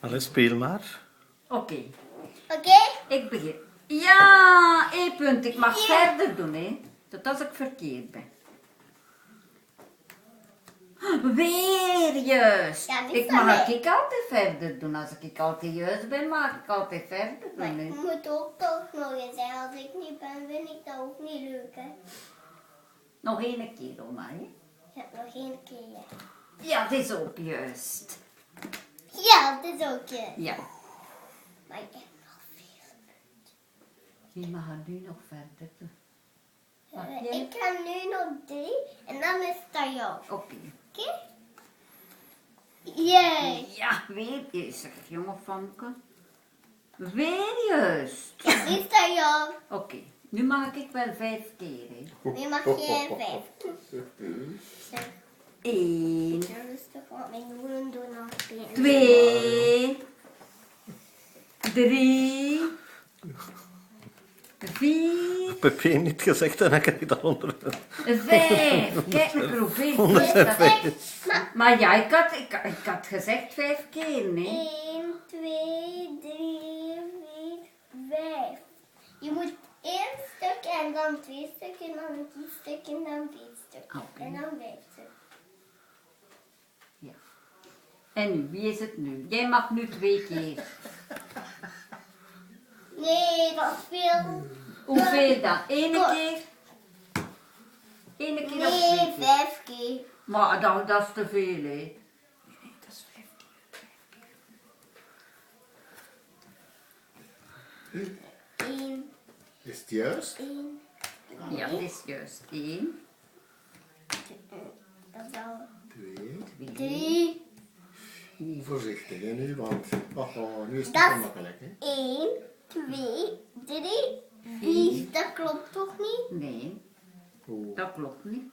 Allee, speel maar. Oké, Oké? ik begin. Ja, 1 punt. Ik mag verder doen, hè. Tot als ik verkeerd ben. Weer juist. Ja, niet Ik van mag mij. ik altijd verder doen. Als ik altijd juist ben, mag ik altijd verder Maar doen. ik Hè. moet ook toch nog eens zijn. Als ik niet ben, vind ik dat ook niet leuk, hè? Nog 1 keer, oma, hè. Ja, nog één keer. Ja, Ja, dat is ook juist. ja dat is ook je. Ja. Maar ik heb nog veel. Je mag er nu nog verder doen. Mag jij? Ik ga nu nog 3 en dan is het aan jou. Oké. Oké? Jee. Ja, weer juist, zeg jongen Famke. Weer juist. Ja, nu is het aan jou. Oké, nu mag ik wel 5 keer, hè. Nu mag jij 5. Zeg, 1, rustig, want mijn hoeden doen nog pijn. 2, 3, 4, Pepe niet gezegd en dan krijg je dat onder. 5. Kijk maar hoeveel 105. Maar ja, ik had gezegd 5 keer, nee. 1, 2, 3, 4, 5. Je moet 1 stuk en dan 2 stukken en dan 3 stukken en dan 4 stukken. Oké. En dan 5 stukken. Ja. En nu, wie is het nu? Jij mag nu 2 keer. Nee, dat is veel. Hoeveel dan? 1 keer? 1 keer of 2 Nee, keer? 5 keer. Maar dat is te veel, hè. Nee, dat is 5 keer. 1, Is het juist? 1. Ja, dat is juist. 1, Dat is al 2. 3. Voorzichtig hè, nu, want nu is het Dat te is- makkelijk. Hè? 1, 2, 3, 4. Dat klopt toch niet? nee, Oh. dat klopt niet.